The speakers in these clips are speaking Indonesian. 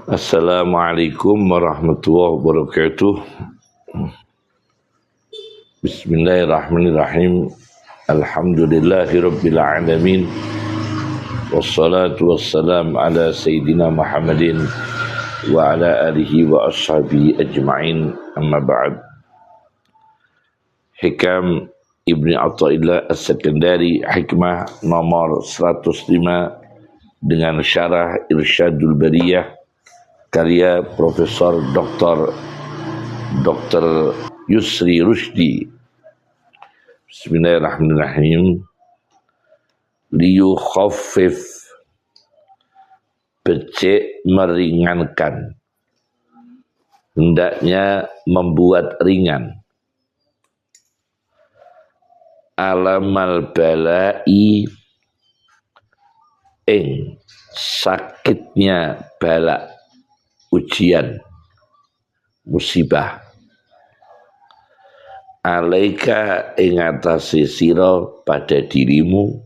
Assalamualaikum warahmatullahi wabarakatuh. Bismillahirrahmanirrahim. Alhamdulillahirabbil alamin. Wassalatu wassalam ala sayyidina Muhammadin wa ala alihi wa ashabihi ajma'in. Amma ba'd. Hikam Ibni Athaillah As-Sakandari, hikmah nomor 105 dengan syarah Irsyadul Bariyah karya Profesor Dr. Yusri Rushdi. Bismillahirrahmanirrahim. Liyukhaffif, becek meringankan, hendaknya membuat ringan, alamal balai, ing sakitnya bala, ujian, musibah, alaika ing atase sira pada dirimu,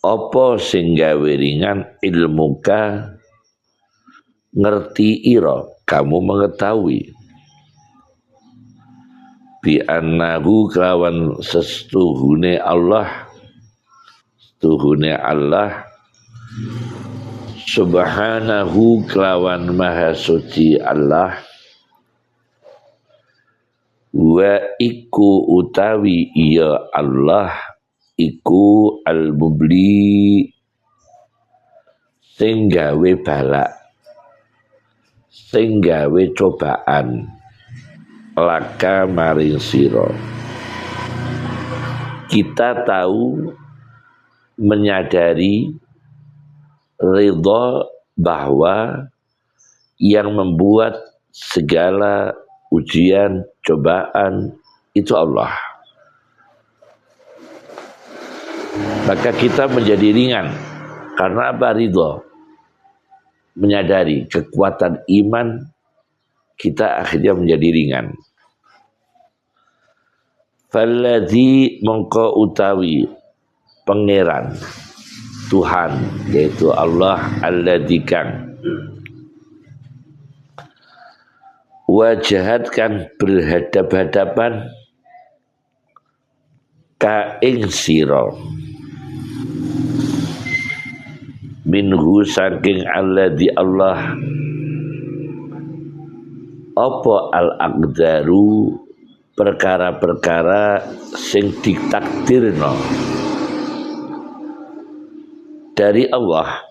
apa sing gawe ringan, ilmuka ngerti ira, kamu mengetahui, bi annahu kelawan sestuhune Allah, subhanahu kelawan maha suci Allah, wa iku utawi iya Allah, iku al-mubli sing gawe balak, sing gawe cobaan, laka maring sira. Kita tahu, menyadari, ridha bahwa yang membuat segala ujian, cobaan itu Allah. Maka kita menjadi ringan. Karena apa? Ridha. Menyadari kekuatan iman, kita akhirnya menjadi ringan. Falladzi mongko utawi pangeran, Tuhan, yaitu Allah, alladzi kang wajahatkan berhadap-hadapan ka ing sira, minhu saking alladzi Allah, apa al-aqdaru perkara-perkara sing ditakdirno dari Allah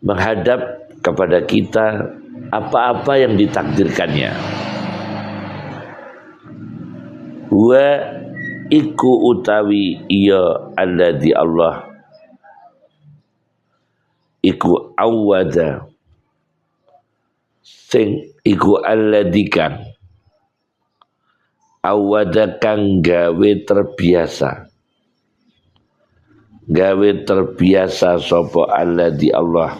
menghadap kepada kita apa-apa yang ditakdirkannya. Wa iku utawi iya alladzi Allah, iku awada sing iku alladzi kang awada kang gawe terbiasa sapa alladzi Allah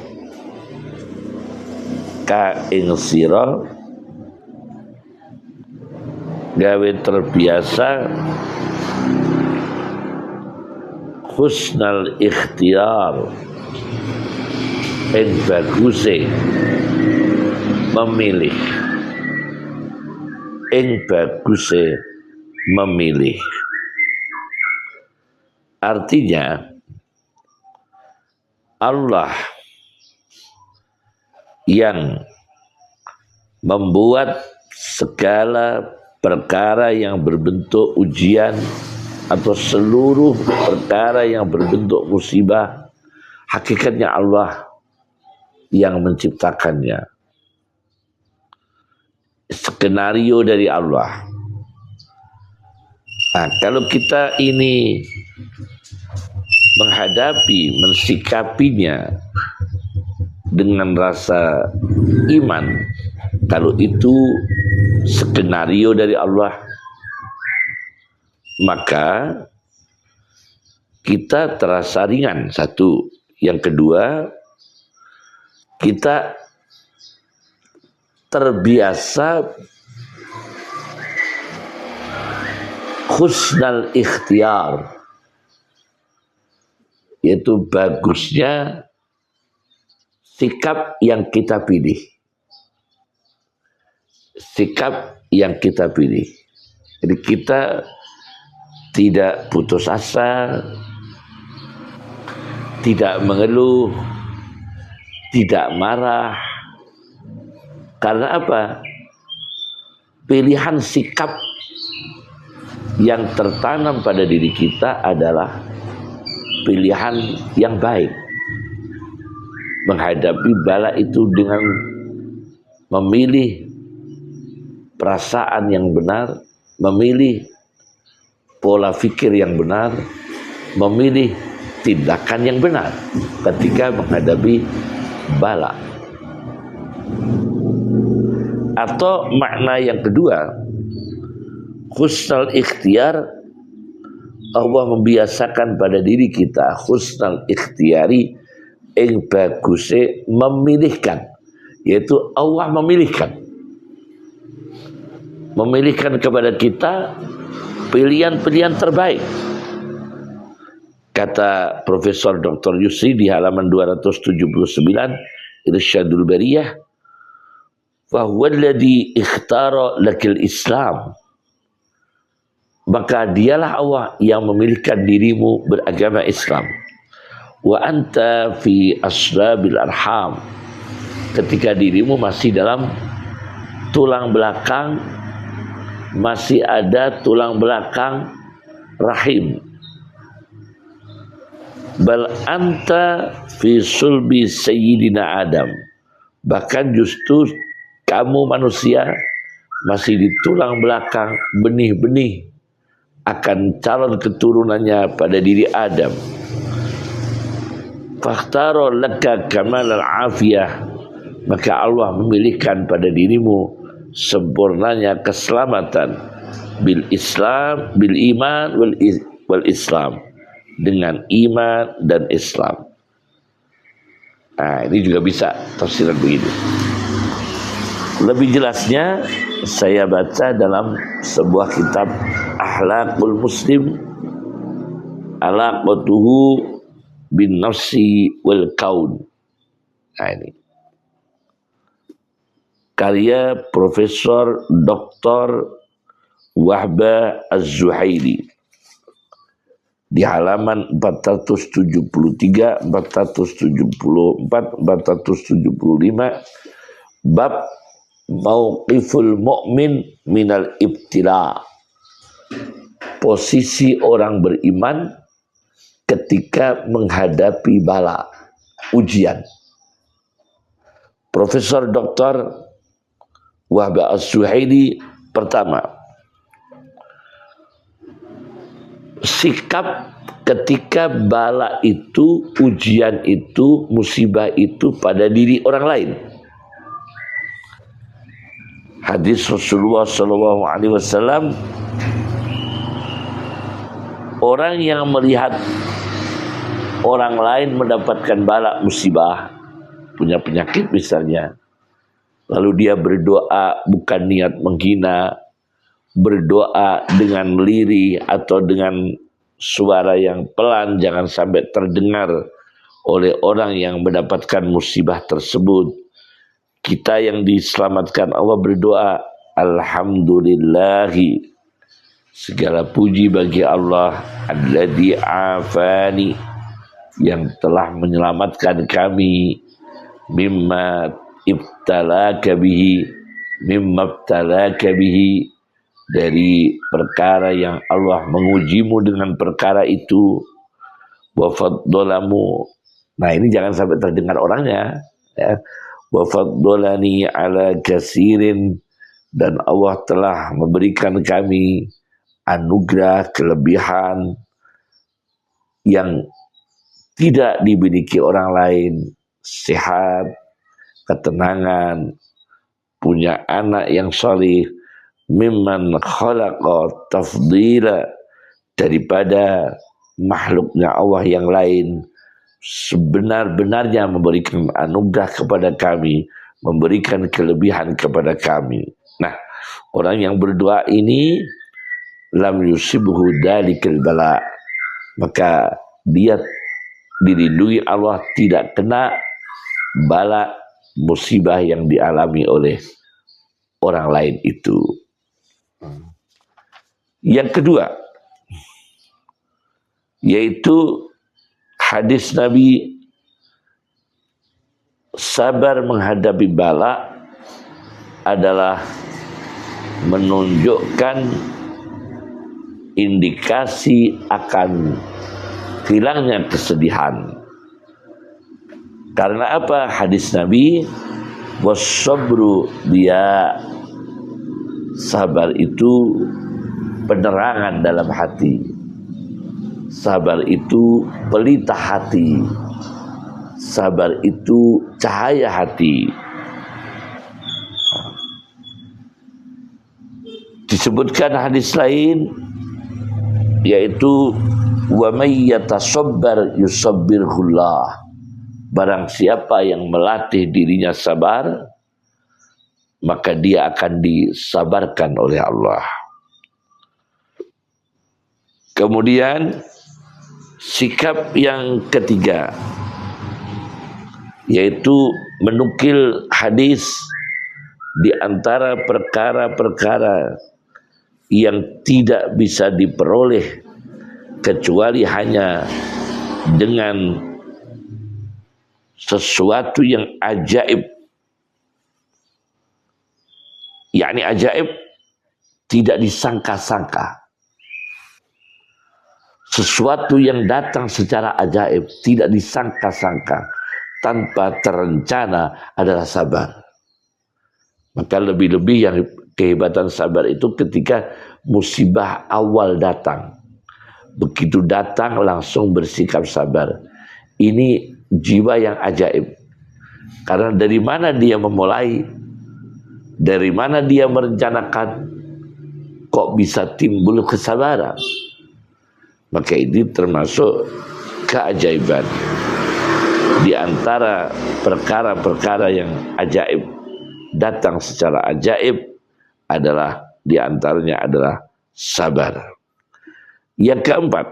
ka ing sira, gawe terbiasa husnal ikhtiyar, ing baguse memilih, Artinya Allah yang membuat segala perkara yang berbentuk ujian atau seluruh perkara yang berbentuk musibah, hakikatnya Allah yang menciptakannya. Skenario dari Allah. Nah, kalau kita ini menghadapi, mensikapinya dengan rasa iman, kalau itu skenario dari Allah, maka kita terasa ringan. Satu. Yang kedua, kita terbiasa husnal ikhtiyar, yaitu bagusnya sikap yang kita pilih. Sikap yang kita pilih. Jadi kita tidak putus asa, tidak mengeluh, tidak marah. Karena apa? Pilihan sikap yang tertanam pada diri kita adalah pilihan yang baik. Menghadapi bala itu dengan memilih perasaan yang benar, memilih pola pikir yang benar, memilih tindakan yang benar ketika menghadapi bala. Atau makna yang kedua, husnul ikhtiar, Allah membiasakan pada diri kita husnul ikhtiyari, yang bagusnya memilihkan, yaitu Allah memilihkan kepada kita pilihan-pilihan terbaik. Kata Profesor Dr. Yusri di halaman 279 Irsyadul Bariyah, fahuwa alladhi ikhtara lakil Islam, maka dialah Allah yang memilihkan dirimu beragama Islam. Wa anta fi aslabil arham, ketika dirimu masih dalam tulang belakang, masih ada tulang belakang rahim. Bal anta fi sulbi sayyidina Adam, bahkan justru kamu manusia masih di tulang belakang benih-benih akan calon keturunannya pada diri Adam. Fakhtaro laka kamal al-afiyah, maka Allah memilihkan pada dirimu sempurnanya keselamatan bil Islam, bil iman wal Islam, dengan iman dan Islam. Nah, ini juga bisa tafsiran begini. Lebih jelasnya saya baca dalam sebuah kitab Akhlaqul Muslim, Alaqatuhu bin Nafsi wal Kaun. Nah, ini karya Profesor Dr. Wahbah Az-Zuhaili di halaman 473, 474, 475, bab mauqiful mu'min minal ibtila, posisi orang beriman ketika menghadapi bala, ujian. Profesor Dr. Wahbah Az-Zuhaili, pertama, sikap ketika bala itu, ujian itu, musibah itu pada diri orang lain. Hadis Rasulullah SAW, orang yang melihat orang lain mendapatkan bala musibah, punya penyakit misalnya, lalu dia berdoa bukan niat menghina, berdoa dengan lirih atau dengan suara yang pelan, jangan sampai terdengar oleh orang yang mendapatkan musibah tersebut. Kita yang diselamatkan Allah berdoa, alhamdulillahi, segala puji bagi Allah, alladzi afani, yang telah menyelamatkan kami, mimma ibtalaka bihi, dari perkara yang Allah mengujimu dengan perkara itu, wa faddalamu. Nah, ini jangan sampai terdengar orangnya, ya. Wa faddalani ala kasirin, dan Allah telah memberikan kami anugerah, kelebihan yang tidak dimiliki orang lain, sehat, ketenangan, punya anak yang salih, mimman khalaqa tafdila, daripada makhluknya Allah yang lain, sebenar-benarnya memberikan anugerah kepada kami, memberikan kelebihan kepada kami. Nah, orang yang berdoa ini lam yusibhu dalikal bala, maka dia dilindungi Allah, tidak kena bala musibah yang dialami oleh orang lain itu. Yang kedua, yaitu hadis Nabi, sabar menghadapi bala adalah menunjukkan indikasi akan hilangnya kesedihan. Karena apa? Hadis Nabi, was-sabru, dia sabar itu penerangan dalam hati. Sabar itu pelita hati. Sabar itu cahaya hati. Disebutkan hadis lain, yaitu wa may yatasabbar yusabbirhullah. Barang siapa yang melatih dirinya sabar, maka dia akan disabarkan oleh Allah. Kemudian sikap yang ketiga, yaitu menukil hadis di antara perkara-perkara yang tidak bisa diperoleh kecuali hanya dengan sesuatu yang ajaib. Yakni ajaib tidak disangka-sangka. Sesuatu yang datang secara ajaib, tidak disangka-sangka, tanpa terencana, adalah sabar. Maka lebih-lebih yang kehebatan sabar itu ketika musibah awal datang. Begitu datang langsung bersikap sabar. Ini jiwa yang ajaib. Karena dari mana dia memulai, dari mana dia merencanakan, kok bisa timbul kesabaran. Maka ini termasuk keajaiban. Di antara perkara-perkara yang ajaib, datang secara ajaib, adalah di antaranya adalah sabar. Yang keempat,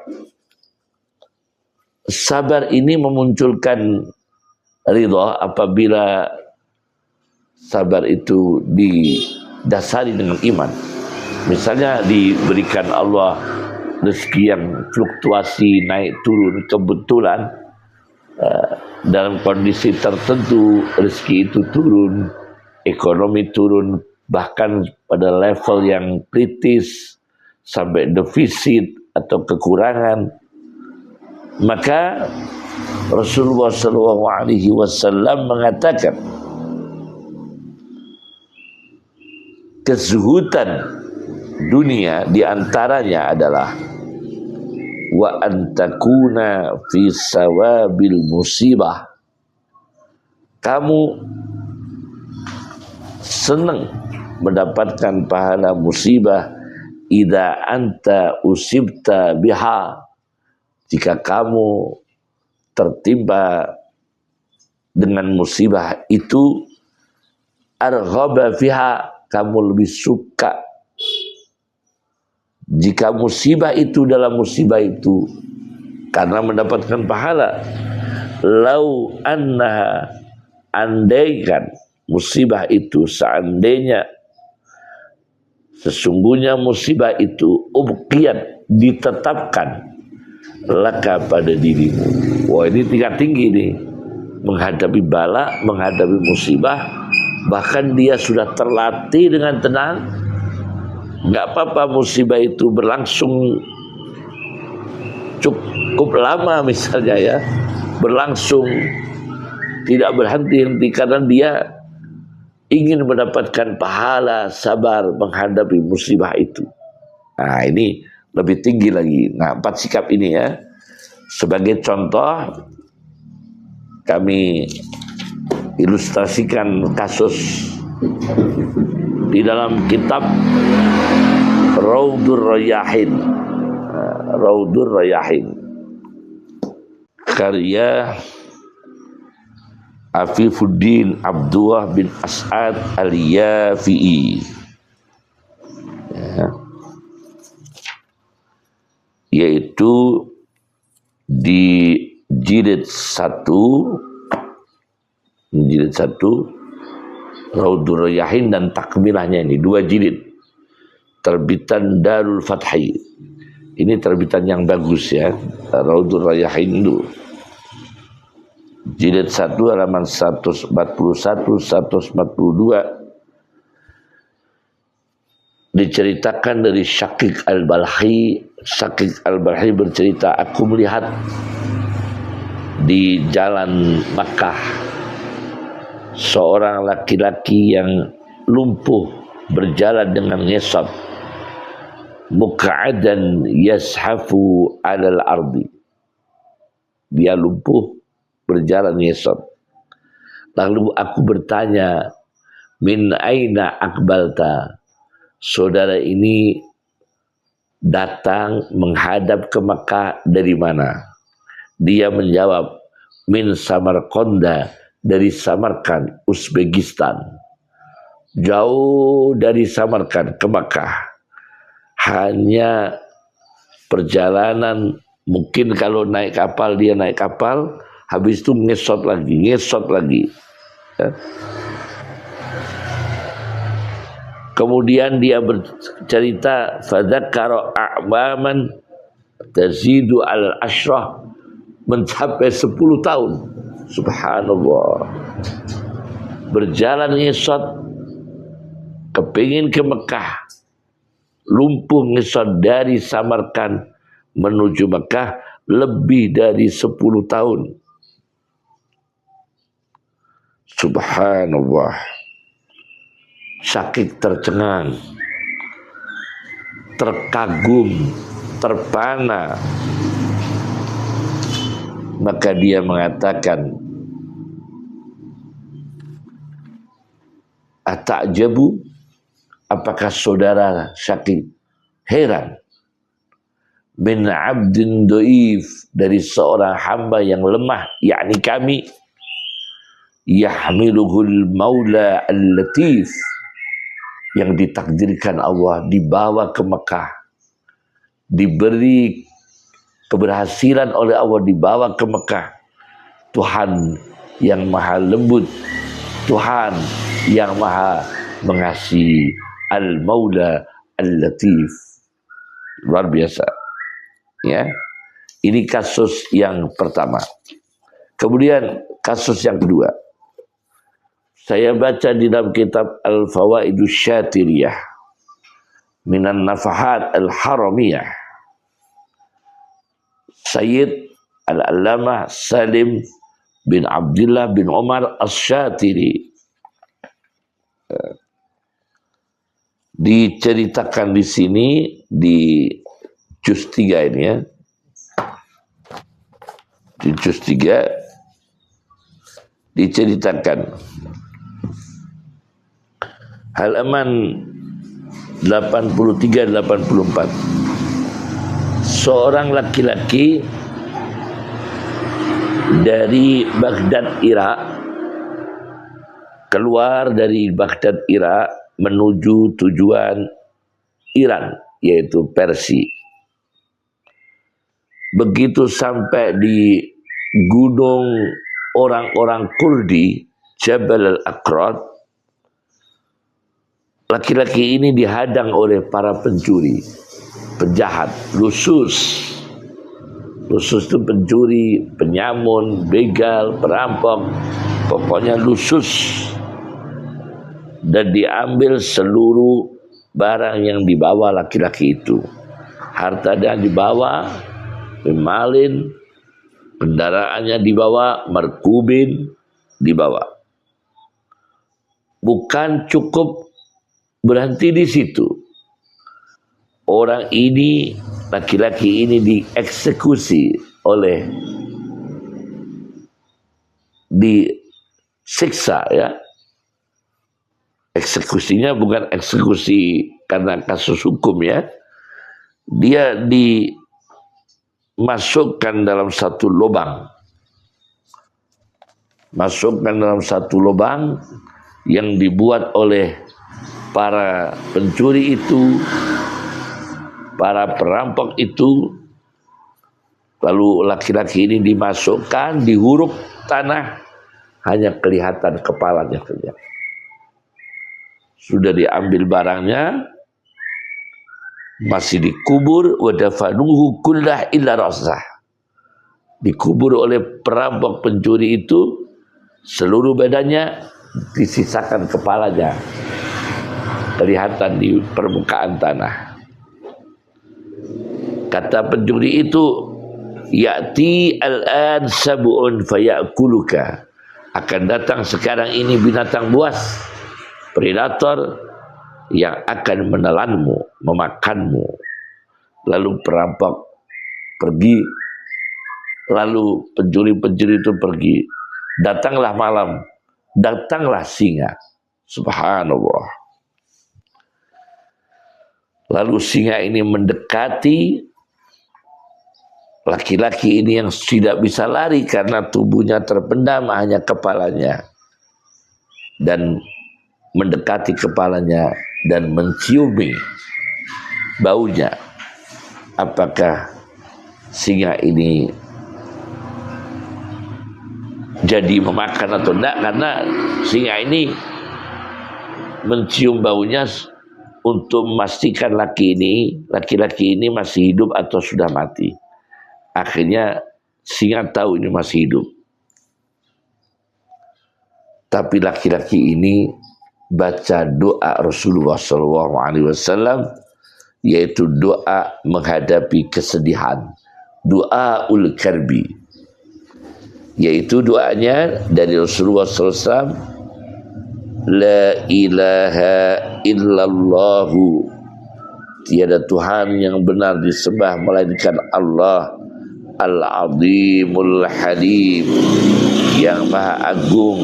sabar ini memunculkan ridha apabila sabar itu didasari dengan iman. Misalnya diberikan Allah rezeki yang fluktuasi naik turun, kebetulan dalam kondisi tertentu rezeki itu turun, ekonomi turun, bahkan pada level yang kritis sampai defisit atau kekurangan, maka Rasulullah SAW mengatakan kezuhudan dunia diantaranya adalah wa antakuna fi sawabil musibah. Kamu senang mendapatkan pahala musibah idza anta usibta biha, jika kamu tertimpa dengan musibah itu, arghaba fiha, kamu lebih suka jika musibah itu, dalam musibah itu, karena mendapatkan pahala. Lau annaha, andaikan musibah itu, seandainya sesungguhnya musibah itu ubqiyat, ditetapkan, laka pada dirimu. Wah, ini tingkat tinggi nih, menghadapi bala, menghadapi musibah, bahkan dia sudah terlatih dengan tenang. Nggak apa-apa musibah itu berlangsung cukup lama misalnya ya, berlangsung tidak berhenti-henti, karena dia ingin mendapatkan pahala sabar menghadapi musibah itu. Nah, ini lebih tinggi lagi. Nah, 4 sikap ini ya, sebagai contoh kami ilustrasikan kasus di dalam kitab Raudhur Rayyahin. Raudhur Rayyahin karya Afifuddin Abdullah bin As'ad Al-Yafi'i, ya, yaitu di jilid 1 jilid 1, Raudhur Rayyahin dan takmilahnya ini 2 jilid, terbitan Darul Fathi. Ini terbitan yang bagus ya, Raudhur Rayyahin itu jilid 1 halaman 141 142. Diceritakan dari Syaqiq Al-Balhi. Syaqiq Al-Balhi bercerita, aku melihat di jalan Makkah seorang laki-laki yang lumpuh berjalan dengan ngesot, muqa'adan yashafu 'alal ardi. Dia lumpuh berjalan ngesot. Lalu aku bertanya, min aina akbalta? Saudara ini datang menghadap ke Makkah dari mana? Dia menjawab, min Samarqanda, dari Samarkand, Uzbekistan. Jauh dari Samarkand ke Makkah. Hanya perjalanan, mungkin kalau naik kapal, dia naik kapal, habis itu ngesot lagi. Ya. Kemudian dia bercerita, fadzakara a'waman tazidu al-ashrah, mencapai 10 tahun. Subhanallah. Berjalan ngesot, kepingin ke Mekah, lumpuh ngesot dari Samarkand menuju Mekah lebih dari 10 tahun. Subhanallah. Syaqiq tercengang, terkagum, terpana. Maka dia mengatakan, ata'jabu, apakah saudara Syaqiq heran, min abdin do'if, dari seorang hamba yang lemah, yakni kami, yahmiluhul maula al-latif, yang ditakdirkan Allah dibawa ke Mekah, diberi keberhasilan oleh Allah dibawa ke Mekah. Tuhan yang maha lembut, Tuhan yang maha mengasihi, Al-Maula Al-Latif. Luar biasa. Ya. Ini kasus yang pertama. Kemudian kasus yang kedua. Saya baca di dalam kitab Al-Fawaidus Syatiriyah Minan Nafahat Al-Haramiyah, Sayyid Al-Allamah Salim bin Abdullah bin Umar Asy-Syatiri. Diceritakan di sini di juz 3 ini ya. Di juz 3 diceritakan halaman 83-84. Seorang laki-laki dari Baghdad, Irak, keluar dari Baghdad, Irak menuju tujuan Iran, yaitu Persia. Begitu sampai di gunung orang-orang Kurdi, Jabal al-Aqrad, laki-laki ini dihadang oleh para pencuri, penjahat, lusus. Lusus itu pencuri, penyamun, begal, perampok, pokoknya lusus. Dan diambil seluruh barang yang dibawa laki-laki itu. Harta yang dibawa, pemalin, kendaraannya dibawa, merkubin dibawa. Bukan cukup berhenti di situ. Orang ini, laki-laki ini dieksekusi oleh, disiksa ya. Eksekusinya bukan eksekusi karena kasus hukum ya. Dia dimasukkan dalam satu lubang. Masukkan dalam satu lubang yang dibuat oleh para pencuri itu, para perampok itu. Lalu laki-laki ini dimasukkan, dihuruk tanah, hanya kelihatan kepalanya saja. Sudah diambil barangnya, masih dikubur, wadafanuhu kullah illa rasah. Dikubur oleh perampok pencuri itu, seluruh badannya, disisakan kepalanya, kelihatan di permukaan tanah. Kata pencuri itu, ya'ti al-an sab'un fayakuluka. Akan datang sekarang ini binatang buas, predator yang akan menelanmu, memakanmu. Lalu perampok pergi, lalu pencuri-pencuri itu pergi. Datanglah malam, datanglah singa. Subhanallah. Lalu singa ini mendekati laki-laki ini yang tidak bisa lari karena tubuhnya terpendam, hanya kepalanya. Dan mendekati kepalanya dan menciumi baunya. Apakah singa ini jadi memakan atau tidak? Karena singa ini mencium baunya untuk memastikan laki-laki ini masih hidup atau sudah mati. Akhirnya singa tahu ini masih hidup. Tapi laki-laki ini baca doa Rasulullah SAW, yaitu doa menghadapi kesedihan, doa ul karbi, yaitu doanya dari Rasulullah SAW, la ilaha illallahu, tiada Tuhan yang benar disembah melainkan Allah, al-azimul halim, yang maha agung,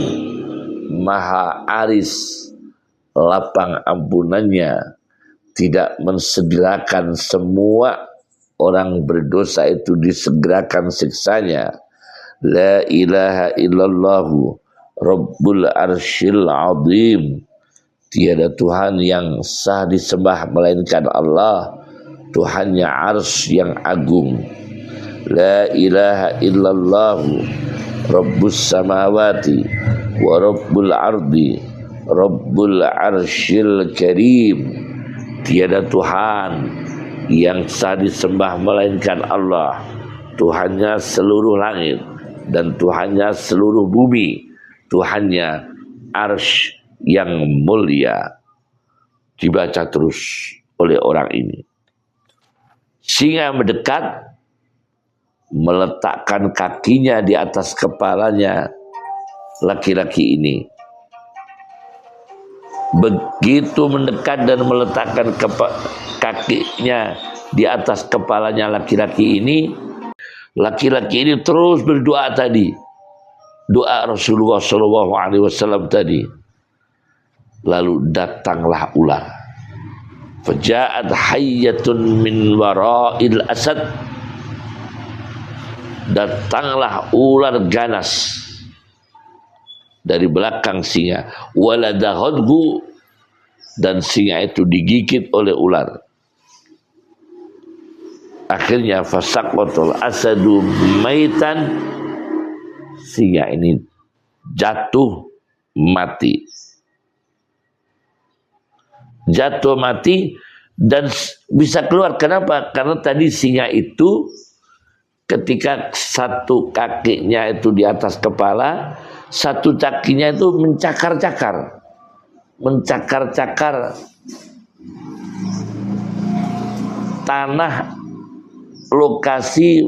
maha aris, lapang ampunannya, tidak mensegerakan semua orang berdosa itu disegerakan siksanya. La ilaha illallahu Rabbul arsyil azim, tiada Tuhan yang sah disembah melainkan Allah, Tuhannya arsy yang agung. La ilaha illallahu Rabbus samawati wa Rabbul ardi Rabbul arsyil karim, tiada Tuhan yang sah disembah melainkan Allah, Tuhannya seluruh langit dan Tuhannya seluruh bumi, Tuhannya arsy yang mulia. Dibaca terus oleh orang ini. Singa mendekat, meletakkan kakinya di atas kepalanya laki-laki ini. Begitu mendekat dan meletakkan kakinya di atas kepalanya laki-laki ini terus berdoa tadi, doa Rasulullah SAW tadi. Lalu datanglah ular. Faja'at hayyatun min wara'il asad. Datanglah ular ganas dari belakang singa. Waladahadhu, dan singa itu digigit oleh ular. Akhirnya fasaqatul asadu maitan, singa ini jatuh mati. Jatuh mati dan bisa keluar. Kenapa? Karena tadi singa itu ketika satu kakinya itu di atas kepala, satu kakinya itu mencakar-cakar tanah lokasi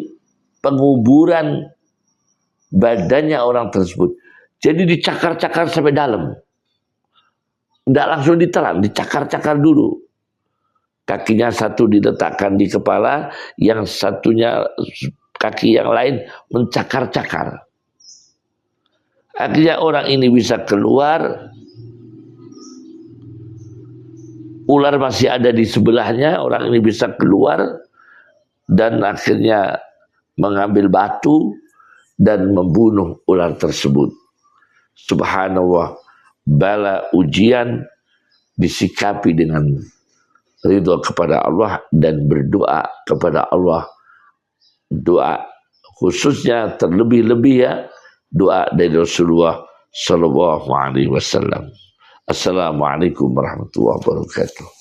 penguburan badannya orang tersebut. Jadi dicakar-cakar sampai dalam. Tidak langsung ditelan, dicakar-cakar dulu. Kakinya satu diletakkan di kepala, yang satunya kaki yang lain mencakar-cakar. Akhirnya orang ini bisa keluar. Ular masih ada di sebelahnya, orang ini bisa keluar dan akhirnya mengambil batu dan membunuh ular tersebut. Subhanallah, bala ujian disikapi dengan ridho kepada Allah dan berdoa kepada Allah. Doa khususnya terlebih-lebih ya, doa dari Rasulullah sallallahu alaihi wasallam. Assalamualaikum warahmatullahi wabarakatuh.